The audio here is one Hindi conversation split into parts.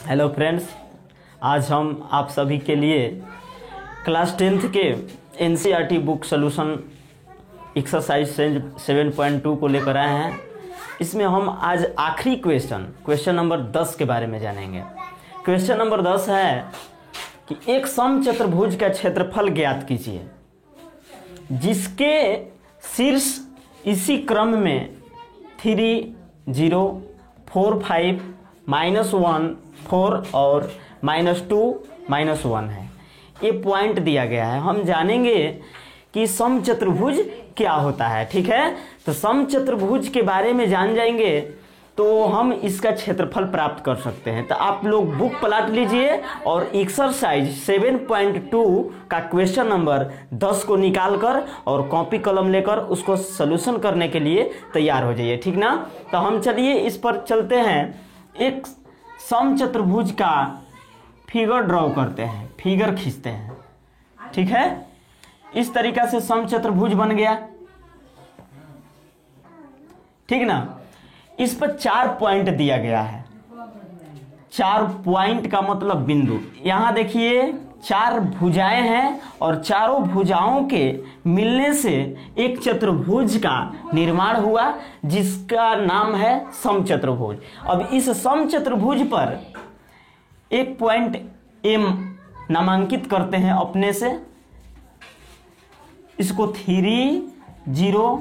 हेलो फ्रेंड्स, आज हम आप सभी के लिए क्लास 10th के एनसीईआरटी बुक सॉल्यूशन एक्सरसाइज 7.2 को लेकर आए हैं। इसमें हम आज आखिरी क्वेश्चन नंबर 10 के बारे में जानेंगे। क्वेश्चन नंबर 10 है कि एक समचतुर्भुज का क्षेत्रफल ज्ञात कीजिए जिसके शीर्ष इसी क्रम में 3, 0, 4, 5, -1, 4 और -2, -1 है। ये पॉइंट दिया गया है। हम जानेंगे कि समचतुर्भुज क्या होता है। ठीक है, तो समचतुर्भुज के बारे में जान जाएंगे तो हम इसका क्षेत्रफल प्राप्त कर सकते हैं। तो आप लोग बुक पलट लीजिए और एक्सरसाइज 7.2 का क्वेश्चन नंबर 10 को निकाल कर और कॉपी कलम लेकर उसको सॉल्यूशन करने के लिए तैयार हो जाइए। ठीक ना, तो हम चलिए इस पर चलते हैं। एक समचतुर्भुज का फिगर ड्रॉ करते हैं, फिगर खींचते हैं। ठीक है, इस तरीका से समचतुर्भुज बन गया। ठीक ना, इस पर 4 पॉइंट दिया गया है। 4 पॉइंट का मतलब बिंदु। यहां देखिए 4 भुजाएं हैं और चारों भुजाओं के मिलने से एक चतुर्भुज का निर्माण हुआ जिसका नाम है समचतुर्भुज। अब इस समचतुर्भुज पर एक पॉइंट M नामांकित करते हैं अपने से। इसको 3, 0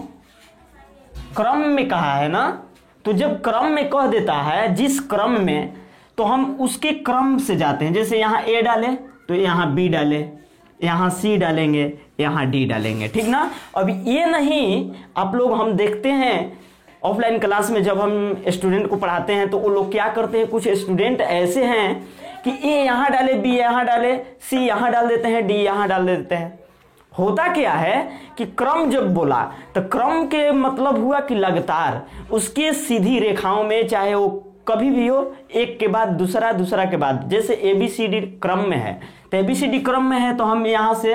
क्रम में कहा है ना, तो जब क्रम में कह देता है जिस क्रम में, तो हम उसके क्रम से जाते हैं। जैसे यहाँ A डाले तो यहाँ B डाले, यहाँ C डालेंगे, यहाँ D डालेंगे। ठीक ना, अब ये नहीं, आप लोग हम देखते हैं ऑफलाइन क्लास में जब हम स्टूडेंट को पढ़ाते हैं तो वो लोग क्या करते हैं, कुछ स्टूडेंट ऐसे हैं कि A यहाँ डाले, B यहाँ डाले, C यहाँ डाल देते हैं, D यहाँ डाल देते हैं। होता क्या है कि क्रम जब बोला तो क्रम के मतलब हुआ कि लगातार उसके सीधी रेखाओं में, चाहे वो कभी भी हो, एक के बाद दूसरा, दूसरा के बाद। जैसे ABCD क्रम में है, तो ABCD क्रम में है तो हम यहाँ से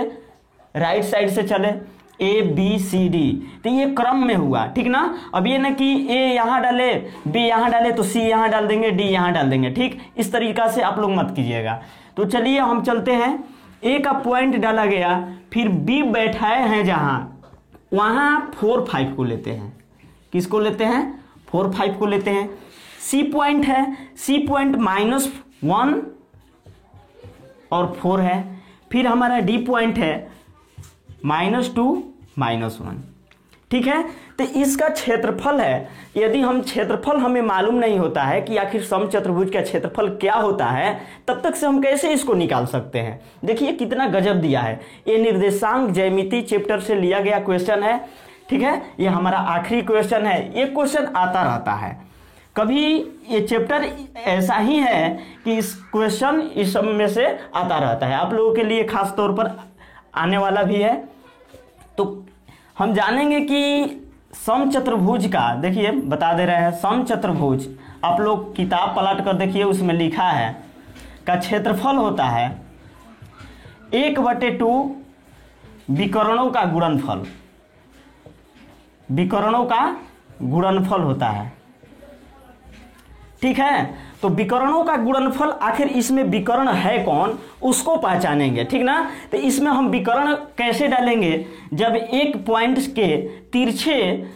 राइट साइड से चले ABCD, तो ये क्रम में हुआ। ठीक ना, अब ये ना कि A यहाँ डाले, B यहाँ डाले तो C यहाँ डाल देंगे, D यहाँ डाल देंगे। ठीक, इस तरीका से आप लोग मत कीजिएगा। तो चलिए हम चलते हैं। A का पॉइंट डाला गया, फिर B बैठाए हैं जहां, वहां 4, 5 को लेते हैं। किसको लेते हैं? 4, 5 को लेते हैं। C पॉइंट है, C पॉइंट -1 और 4 है। फिर हमारा D पॉइंट है -2, -1। ठीक है, तो इसका क्षेत्रफल है। यदि हम क्षेत्रफल हमें मालूम नहीं होता है कि आखिर समचतुर्भुज का क्षेत्रफल क्या होता है, तब तक से हम कैसे इसको निकाल सकते हैं। देखिए कितना गजब दिया है। ये निर्देशांक ज्यामिति चैप्टर से लिया गया क्वेश्चन है। ठीक है, ये हमारा आखिरी क्वेश्चन है। ये क्वेश्चन आता रहता है, कभी ये चैप्टर ऐसा ही है कि इस क्वेश्चन इस सब में से आता रहता है। आप लोगों के लिए खास तौर पर आने वाला भी है। तो हम जानेंगे कि समचतुर्भुज का, देखिए बता दे रहे हैं, समचतुर्भुज आप लोग किताब पलट कर देखिए, उसमें लिखा है का क्षेत्रफल होता है 1/2 विकर्णों का गुणनफल। विकर्णों का गुणनफल होता है। ठीक है, तो विकर्णों का गुणनफल, आखिर इसमें विकर्ण है कौन, उसको पहचानेंगे। ठीक ना, तो इसमें हम विकर्ण कैसे डालेंगे, जब एक पॉइंट के तिरछे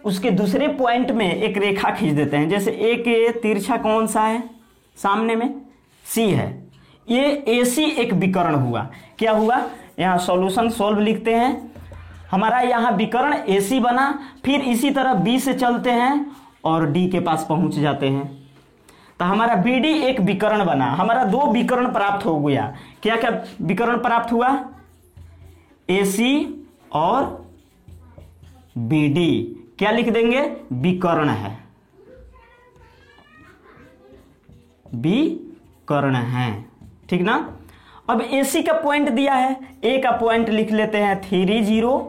उसके दूसरे पॉइंट में एक रेखा खींच देते हैं। जैसे एक तिरछा कौन सा है, सामने में C है, ये AC एक विकर्ण हुआ। क्या हुआ, यहाँ सॉल्यूशन सोल्व लिखते हैं। हमारा यहाँ विकर्ण AC बना, फिर इसी तरह B से चलते हैं और D के पास पहुंच जाते हैं, तो हमारा BD एक विकर्ण बना। हमारा 2 विकर्ण प्राप्त हो गया। क्या क्या विकर्ण प्राप्त हुआ, AC और BD। क्या लिख देंगे, विकर्ण है, विकर्ण है। ठीक ना, अब AC का पॉइंट दिया है, A का पॉइंट लिख लेते हैं 3, 0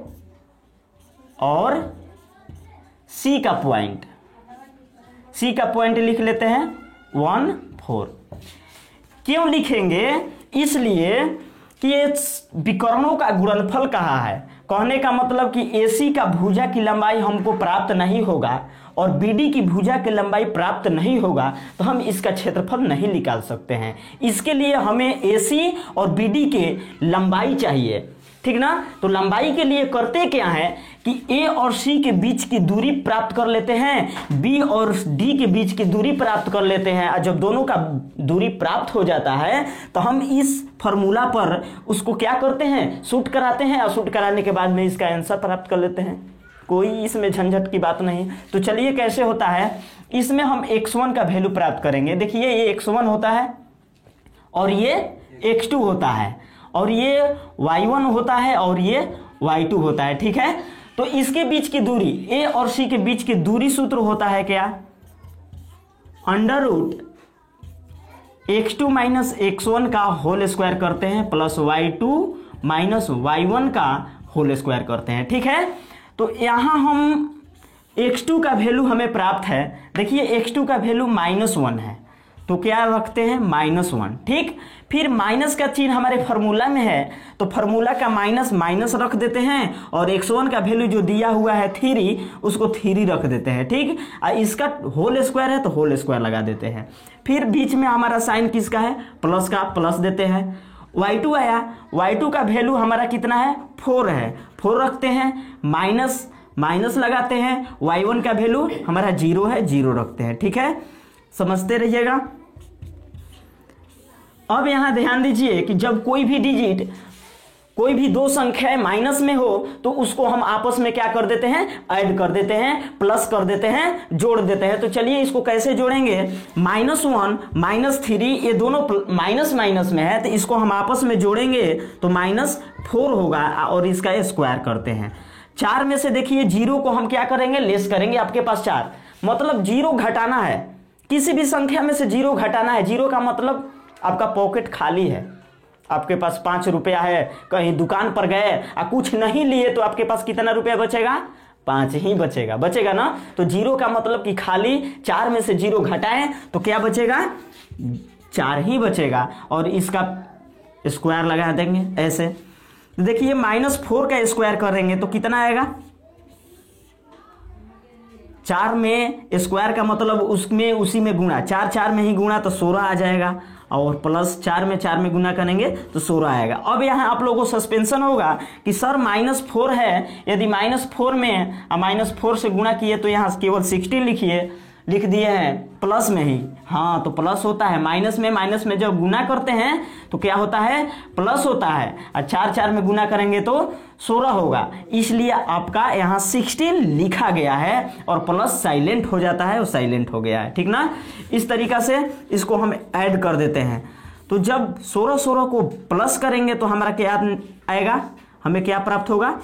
और C का पॉइंट लिख लेते हैं 1, 4। क्यों लिखेंगे, इसलिए कि ये विकर्णों का गुणनफल कहा है। कहने का मतलब कि AC का भुजा की लंबाई हमको प्राप्त नहीं होगा और BD की भुजा की लंबाई प्राप्त नहीं होगा तो हम इसका क्षेत्रफल नहीं निकाल सकते हैं। इसके लिए हमें AC और BD के लंबाई चाहिए, ठीक ना। तो लंबाई के लिए करते क्या है कि A और C के बीच की दूरी प्राप्त कर लेते हैं, B और D के बीच की दूरी प्राप्त कर लेते हैं, और जब दोनों का दूरी प्राप्त हो जाता है तो हम इस फॉर्मूला पर उसको क्या करते हैं, शूट कराते हैं, और शूट कराने के बाद में इसका आंसर प्राप्त कर लेते हैं। कोई इसमें झंझट की बात नहीं। तो चलिए कैसे होता है, इसमें हम x1 का वैल्यू प्राप्त करेंगे। देखिए ये x1 होता है और ये x2 होता है और ये y1 होता है और ये y2 होता है, ठीक है। तो इसके बीच की दूरी, A और C के बीच की दूरी सूत्र होता है क्या, under root x2 minus x1 का होल स्क्वायर करते हैं प्लस y2 माइनस y1 का होल स्क्वायर करते हैं, ठीक है। तो यहां हम x2 का वैल्यू हमें प्राप्त है। देखिए x2 का वैल्यू -1 है तो क्या रखते हैं -1, ठीक। फिर माइनस का चिन्ह हमारे फार्मूला में है तो फार्मूला का माइनस माइनस रख देते हैं, और x1 का वैल्यू जो दिया हुआ है 3 उसको 3 रख देते हैं, ठीक। इसका होल स्क्वायर है तो होल स्क्वायर लगा देते हैं। फिर बीच में हमारा साइन किसका है, प्लस का, प्लस देते हैं। y2 आया, y2 का वैल्यू हमारा कितना है, 4 है, 4 रखते हैं, माइनस माइनस लगाते हैं, y1 का वैल्यू हमारा 0 है, 0 रखते हैं, ठीक है। समझते रहिएगा। अब यहां ध्यान दीजिए कि जब कोई भी डिजिट, कोई भी दो संख्याएं माइनस में हो तो उसको हम आपस में क्या कर देते हैं, ऐड कर देते हैं, प्लस कर देते हैं, जोड़ देते हैं। तो चलिए इसको कैसे जोड़ेंगे, -1 -3 ये दोनों माइनस माइनस में है तो इसको हम आपस में जोड़ेंगे तो -4 होगा और इसका स्क्वायर करते हैं। 4 में से देखिए 0 को हम क्या करेंगे, लेस करेंगे। आपके पास 4 मतलब 0 घटाना है, किसी भी संख्या में से 0 घटाना है। 0 का मतलब आपका पॉकेट खाली है, आपके पास 5 रुपया है, कहीं दुकान पर गए और कुछ नहीं लिए तो आपके पास कितना रुपया बचेगा, 5 ही बचेगा, बचेगा ना। तो 0 का मतलब कि खाली, 4 में से 0 घटाएं तो क्या बचेगा, 4 ही बचेगा, और इसका स्क्वायर लगा देंगे ऐसे। देखिए -4 का स्क्वायर करेंगे तो कितना आएगा, 4 में स्क्वायर का मतलब उसमें उसी में गुणा, 4 4 में ही गुणा तो 16 आ जाएगा, और प्लस 4 में 4 में गुना करेंगे तो 16 आएगा। अब यहाँ आप लोगों को सस्पेंशन होगा कि सर -4 है, यदि -4 में -4 से गुणा किए तो यहाँ केवल 16 लिख दिए हैं प्लस में ही। हाँ तो प्लस होता है, माइनस में जब गुना करते हैं तो क्या होता है, प्लस होता है, और 4 4 में गुना करेंगे तो 16 होगा, इसलिए आपका यहाँ 16 लिखा गया है और प्लस साइलेंट हो जाता है, वो साइलेंट हो गया है, ठीक ना। इस तरीका से इसको हम ऐड कर देते हैं। तो जब 16 को प्लस करेंगे तो हमारा क्या आएगा, हमें क्या प्राप्त होगा,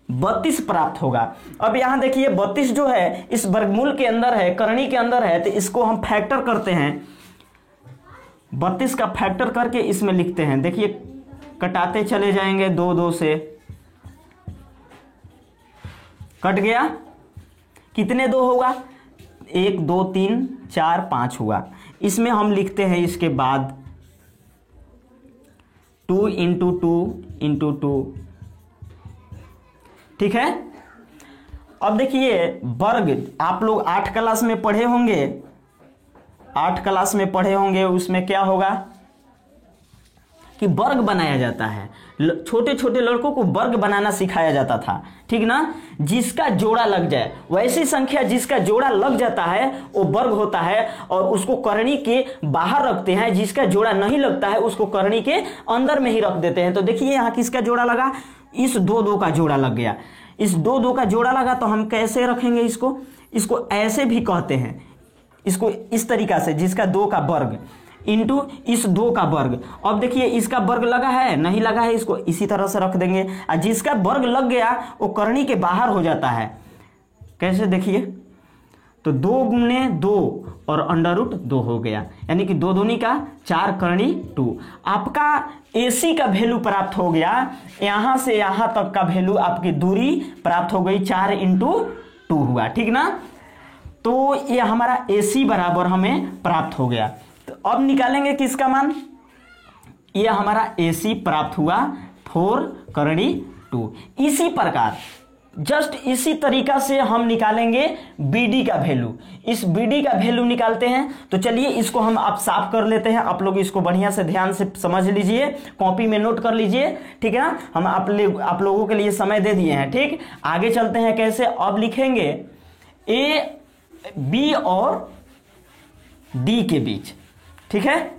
32 प्राप्त होगा। अब यहां देखिए 32 जो है इस वर्गमूल के अंदर है, करनी के अंदर है, तो इसको हम फैक्टर करते हैं। 32 का फैक्टर करके इसमें लिखते हैं। देखिए कटाते चले जाएंगे, 2 2 से कट गया, कितने 2 होगा, 1 2 3 4 5 हुआ। इसमें हम लिखते हैं इसके बाद 2 × 2 × 2, ठीक है। अब देखिए वर्ग, आप लोग 8 क्लास में पढ़े होंगे, 8 क्लास में पढ़े होंगे, उसमें क्या होगा कि वर्ग बनाया जाता है। छोटे छोटे लड़कों को वर्ग बनाना सिखाया जाता था, ठीक ना। जिसका जोड़ा लग जाए, वैसी संख्या जिसका जोड़ा लग जाता है वो वर्ग होता है, और उसको करनी के बाहर रखते हैं। जिसका जोड़ा नहीं लगता है उसको करनी के अंदर में ही रख देते हैं। तो देखिए यहाँ किसका जोड़ा लगा, इस 2 2 का जोड़ा लग गया, इस 2 2 का जोड़ा लगा तो हम कैसे रखेंगे इसको ऐसे भी कहते हैं, इसको इस तरीका से, जिसका 2 का वर्ग इंटू इस 2 का वर्ग। अब देखिए इसका वर्ग लगा है, नहीं लगा है, इसको इसी तरह से रख देंगे, और जिसका वर्ग लग गया वो करनी के बाहर हो जाता है। कैसे, देखिए तो 2 × 2 और √2 हो गया, यानी कि 2 दूनी का 4 करनी 2। आपका AC का वैल्यू प्राप्त हो गया, यहां से यहां तक का वैल्यू, आपकी दूरी प्राप्त हो गई, 4 × 2 हुआ, ठीक ना। तो ये हमारा AC बराबर हमें प्राप्त हो गया। तो अब निकालेंगे किसका मान, ये हमारा AC प्राप्त हुआ 4 करनी 2। इसी प्रकार जस्ट इसी तरीका से हम निकालेंगे BD का वैल्यू। इस BD का वैल्यू निकालते हैं। तो चलिए इसको हम आप साफ कर लेते हैं। आप लोग इसको बढ़िया से ध्यान से समझ लीजिए, कॉपी में नोट कर लीजिए, ठीक है ना। हम आप लोगों के लिए समय दे दिए हैं, ठीक। आगे चलते हैं कैसे। अब लिखेंगे A B और D के बीच, ठीक है,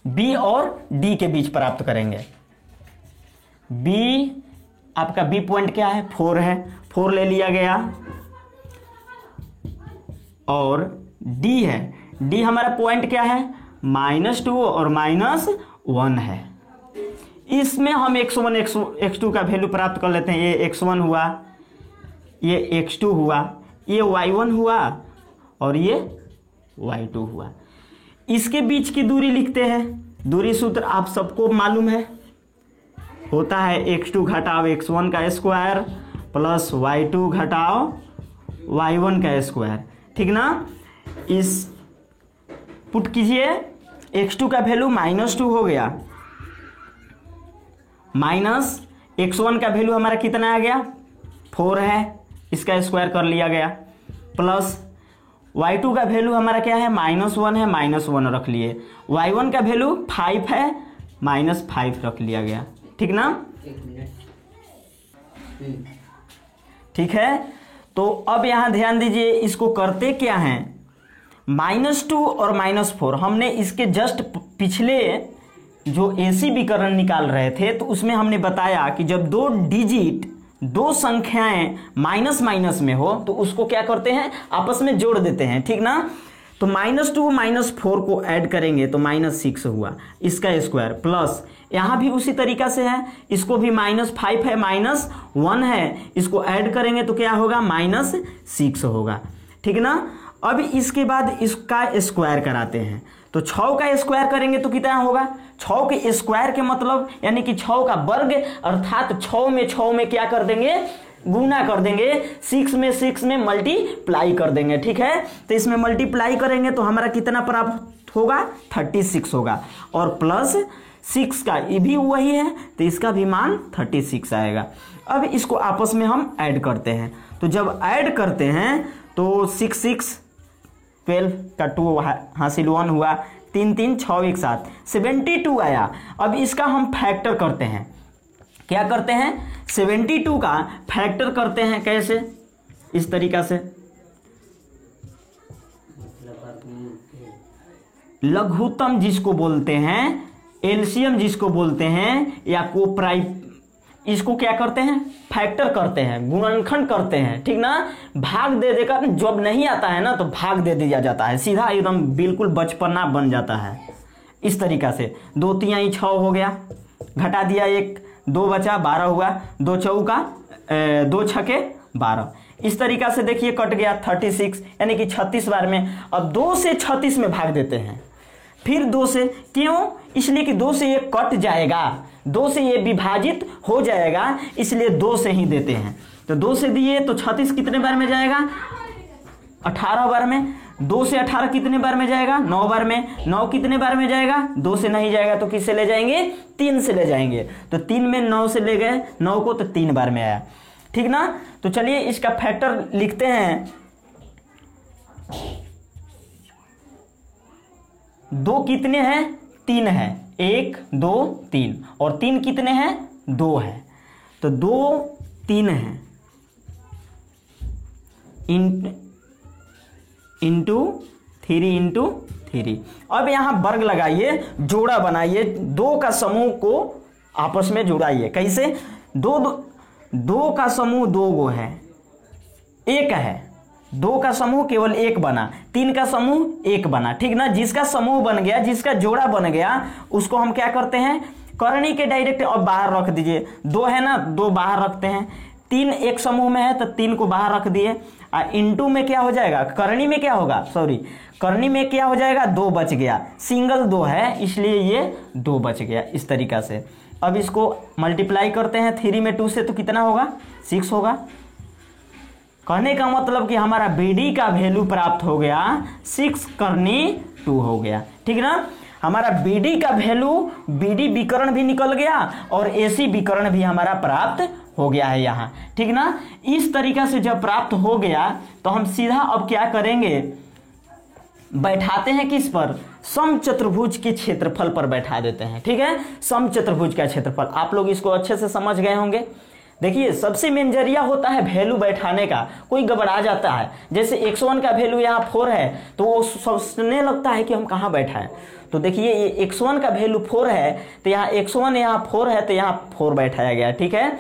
B और D के बीच प्राप्त करेंगे। B आपका B पॉइंट क्या है, 4 है, 4 ले लिया गया। और D है, D हमारा पॉइंट क्या है, -2 और -1 है। इसमें हम x1 x2 का वैल्यू प्राप्त कर लेते हैं। ये x1 हुआ, ये x2 हुआ, ये y1 हुआ और ये y2 हुआ। इसके बीच की दूरी लिखते हैं। दूरी सूत्र आप सबको मालूम है, होता है x2 घटाओ x1 का स्क्वायर प्लस y2 घटाओ y1 का स्क्वायर, ठीक ना। इस पुट कीजिए, x2 का वैल्यू -2 हो गया, माइनस x1 का वैल्यू हमारा कितना आ गया, 4 है, इसका स्क्वायर कर लिया गया, प्लस y2 का वैल्यू हमारा क्या है, -1 है, -1 रख लिए। y1 का वैल्यू 5 है, -5 रख लिया गया, ठीक ना। ठीक है। तो अब यहां ध्यान दीजिए, इसको करते क्या हैं, -2 और -4 हमने इसके जस्ट पिछले जो AC विकर्ण निकाल रहे थे तो उसमें हमने बताया कि जब 2 डिजिट, 2 संख्याएं माइनस माइनस में हो तो उसको क्या करते हैं, आपस में जोड़ देते हैं, ठीक ना। तो -2 -4 को ऐड करेंगे तो -6 हुआ, इसका स्क्वायर, प्लस यहां भी उसी तरीका से है, इसको भी -5 है, -1 है, इसको ऐड करेंगे तो क्या होगा, -6 होगा, ठीक ना। अब इसके बाद इसका स्क्वायर कराते हैं। तो 6 का स्क्वायर करेंगे तो कितना होगा, 6 के स्क्वायर के मतलब यानी कि 6 का वर्ग, अर्थात 6 में क्या कर देंगे, गुना कर देंगे, 6 में मल्टीप्लाई कर देंगे, ठीक है। तो इसमें मल्टीप्लाई करेंगे तो हमारा कितना प्राप्त होगा, 36 होगा, और प्लस 6 का ये भी वही है तो इसका भी मान 36 आएगा। अब इसको आपस में हम ऐड करते हैं। तो जब ऐड करते हैं तो 6 12 का 2 हासिल 1 हुआ, 3 3 6 एक साथ 72 आया। अब इसका हम फैक्टर करते हैं, क्या करते हैं, 72 का फैक्टर करते हैं, कैसे, इस तरीका से, लघुत्तम जिसको बोलते हैं, एलसीएम जिसको बोलते हैं, या कोप्राई, इसको क्या करते हैं, फैक्टर करते हैं, गुणनखंड करते हैं, ठीक ना। भाग दे देकर, जब नहीं आता है ना तो भाग दे दिया जाता है, सीधा एकदम बिल्कुल बचपना बन जाता है, इस तरीका से। 2 3 6 हो गया, घटा दिया 1, 2 बचा, 12 हुआ, 2 चौका 2 छके 12, इस तरीका से देखिए कट गया 36, यानी कि 36 बार में। अब 2 से 36 में भाग देते हैं, फिर 2 से, क्यों, इसलिए कि 2 से ये कट जाएगा, 2 से ये विभाजित हो जाएगा, इसलिए 2 से ही देते हैं। तो 2 से दिए तो 36 कितने बार में जाएगा, 18 बार में। 2 से 18 कितने बार में जाएगा, 9 बार में। 9 कितने बार में जाएगा, 2 से नहीं जाएगा तो किससे ले जाएंगे, 3 से ले जाएंगे। तो 3 में 9 से ले गए 9 को, तो 3 बार में आया, ठीक ना। तो चलिए इसका फैक्टर लिखते हैं। 2 कितने हैं, 3 है, 1 2 3, और 3 कितने हैं, 2 है, तो 2 3 है, इंटू 3 अब यहां वर्ग लगाइए, जोड़ा बनाइए, 2 का समूह को आपस में जुड़ाइए, कैसे, 2 का समूह 2 गो है, 1 है, 2 का समूह केवल 1 बना, 3 का समूह 1 बना, ठीक ना। जिसका समूह बन गया, जिसका जोड़ा बन गया, उसको हम क्या करते हैं, करनी के डायरेक्ट अब बाहर रख दीजिए। 2 है ना, 2 बाहर रखते हैं, 3 एक समूह में है तो 3 को बाहर रख दिए, इंटू में क्या हो जाएगा, करनी में क्या होगा, करनी में क्या हो जाएगा, 2 बच गया, सिंगल 2 है इसलिए ये 2 बच गया, इस तरीका से। अब इसको मल्टीप्लाई करते हैं 3 में 2 से तो कितना होगा, 6 होगा। कहने का मतलब कि हमारा BD का वैल्यू प्राप्त हो गया 6 करनी 2 हो गया, ठीक ना। हमारा BD का वैल्यू, BD विकर्ण भी निकल गया और AC विकर्ण भी हमारा प्राप्त हो गया है यहाँ, ठीक ना। इस तरीका से जब प्राप्त हो गया तो हम सीधा अब क्या करेंगे, बैठाते हैं किस पर, समचतुर्भुज के क्षेत्रफल पर बैठा देते हैं, ठीक है। समचतुर्भुज का क्षेत्रफल आप लोग इसको अच्छे से समझ गए होंगे। देखिए सबसे मेन जरिया होता है वैल्यू बैठाने का, कोई गड़बड़ा जाता है, जैसे x1 का वैल्यू यहाँ 4 है तो वो सोचने लगता है कि हम कहाँ बैठाएं। तो देखिए ये x1 का वैल्यू 4 है तो यहाँ x1 यहाँ 4 है तो यहाँ 4 बैठाया गया, ठीक है।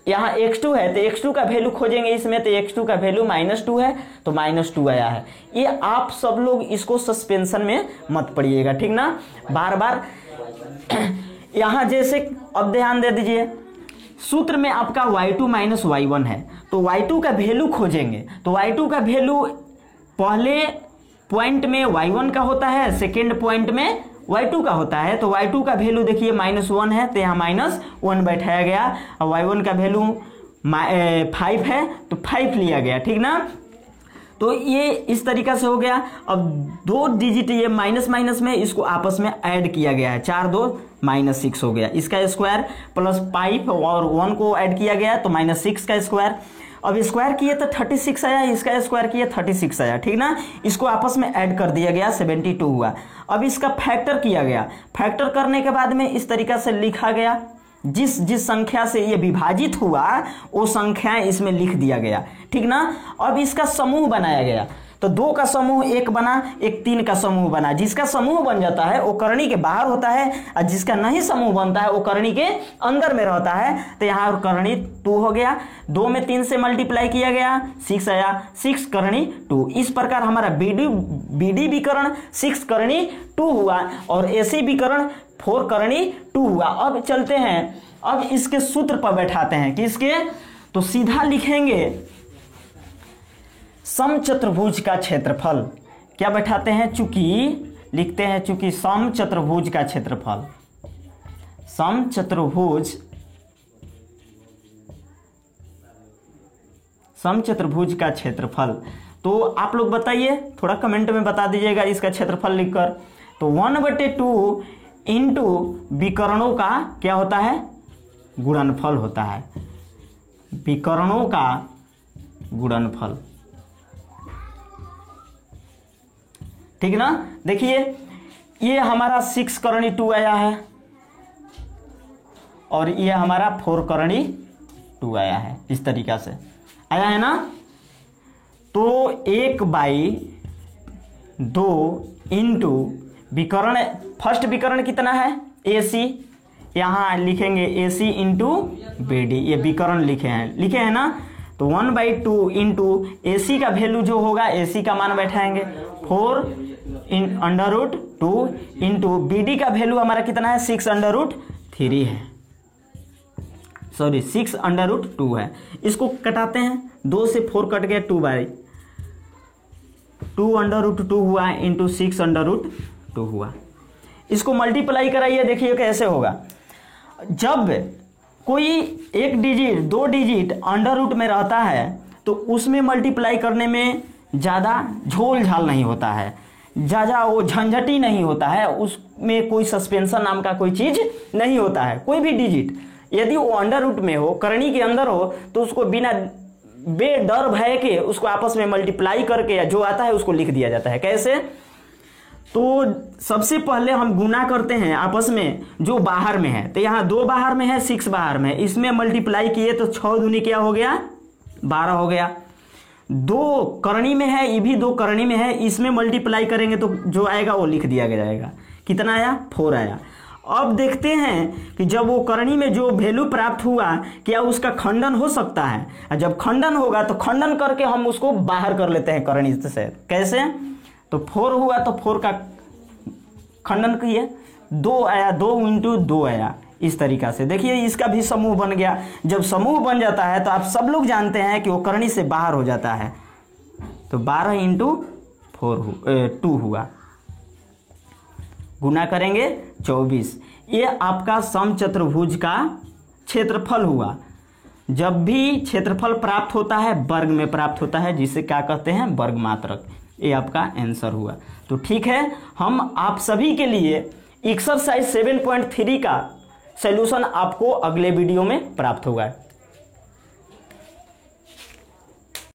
यहाँ x2 है तो x2 का वैल्यू खोजेंगे इसमें, तो x2 का वैल्यू -2 है तो -2 आया है। ये आप सब लोग इसको सस्पेंशन में मत पढ़िएगा, ठीक ना, बार बार। यहाँ जैसे अब ध्यान दे दीजिए, सूत्र में आपका y2 - y1 है तो y2 का वैल्यू खोजेंगे, तो y2 का वैल्यू पहले पॉइंट में y1 का होता है, सेकेंड पॉइंट में y2 का होता है। तो y2 का वैल्यू देखिए -1 है तो यहाँ -1 बैठाया गया, और y1 का वैल्यू 5 है तो 5 लिया गया, ठीक ना। तो ये इस तरीका से हो गया। अब 2 डिजिट ये माइनस माइनस में इसको आपस में ऐड किया गया है, 4 2 -6 हो गया, इसका स्क्वायर प्लस 5 और 1 को ऐड किया गया तो -6 का स्क्वायर। अब स्क्वायर किए तो 36 आया, इसका स्क्वायर किए 36 आया, ठीक ना। इसको आपस में ऐड कर दिया गया, 72 हुआ। अब इसका फैक्टर किया गया, फैक्टर करने के बाद में इस तरीका से लिखा गया, जिस जिस संख्या से ये विभाजित हुआ वो संख्याएं इसमें लिख दिया गया, ठीक ना। अब इसका समूह बनाया गया, तो 2 का समूह 1 बना, एक 3 का समूह बना। जिसका समूह बन जाता है वो करनी के बाहर होता है, और जिसका नहीं समूह बनता है वो करनी के अंदर में रहता है। तो यहाँ करनी 2 हो गया, 2 में 3 से मल्टीप्लाई किया गया 6 आया, 6 करनी 2। इस प्रकार हमारा BD विकर्ण 6 करनी 2 हुआ और AC विकर्ण 4 करनी 2 हुआ। अब चलते हैं, अब इसके सूत्र पर बैठाते हैं कि इसके, तो सीधा लिखेंगे समचतुर्भुज का क्षेत्रफल, क्या बैठाते हैं, चूंकि लिखते हैं चूंकि समचतुर्भुज का क्षेत्रफल, समचतुर्भुज का क्षेत्रफल। तो आप लोग बताइए, थोड़ा कमेंट में बता दीजिएगा इसका क्षेत्रफल लिखकर। तो 1/2 इंटू विकर्णों का क्या होता है, गुणनफल होता है, विकर्णों का गुणनफल, ठीक ना। देखिए ये हमारा 6 करनी 2 आया है और ये हमारा 4 करनी 2 आया है, इस तरीका से आया है ना। तो 1/2 इंटू विकर्ण, फर्स्ट विकर्ण कितना है AC, यहाँ लिखेंगे AC इंटू BD, ये विकर्ण लिखे हैं ना। तो 1/2 इंटू AC का वैल्यू जो होगा, AC का मान बैठाएंगे 4/√2 इंटू BD का वैल्यू हमारा कितना है 6/3 है, सॉरी 6/2 है। इसको कटाते हैं, 2 से 4 कट गया, 2/2 हुआ इंटू 6/2 हुआ। इसको मल्टीप्लाई कराइए, देखिए कैसे होगा। जब कोई एक डिजिट 2 डिजिट अंडर रूट में रहता है तो उसमें मल्टीप्लाई करने में ज़्यादा झोल झाल नहीं होता है, ज़्यादा वो झंझटी नहीं होता है, उसमें कोई सस्पेंशन नाम का कोई चीज़ नहीं होता है। कोई भी डिजिट यदि वो अंडर रूट में हो, करनी के अंदर हो, तो उसको बिना बेडर भय के उसको आपस में मल्टीप्लाई करके जो आता है उसको लिख दिया जाता है। कैसे, तो सबसे पहले हम गुना करते हैं आपस में जो बाहर में है, तो यहाँ 2 बाहर में है, 6 बाहर में है, इसमें मल्टीप्लाई किए तो 6 दूनी क्या हो गया 12 हो गया। 2 करनी में है, ये भी 2 करनी में है, इसमें मल्टीप्लाई करेंगे तो जो आएगा वो लिख दिया जाएगा। कितना आया 4 आया। अब देखते हैं कि जब वो करनी में जो वैल्यू प्राप्त हुआ क्या उसका खंडन हो सकता है, और जब खंडन होगा तो खंडन करके हम उसको बाहर कर लेते हैं करनी से। कैसे, तो 4 हुआ तो 4 का खंडन किए, 2 आया, 2 इंटू 2 आया, इस तरीका से। देखिए इसका भी समूह बन गया। जब समूह बन जाता है तो आप सब लोग जानते हैं कि वो करनी से बाहर हो जाता है, तो 12 इंटू 2 हुआ, गुना करेंगे 24। ये आपका समचतुर्भुज का क्षेत्रफल हुआ। जब भी क्षेत्रफल प्राप्त होता है वर्ग में प्राप्त होता है, जिसे क्या कहते हैं वर्ग मात्रक। ये आपका आंसर हुआ। तो ठीक है, हम आप सभी के लिए एक्सरसाइज 7.3 का सॉल्यूशन आपको अगले वीडियो में प्राप्त होगा।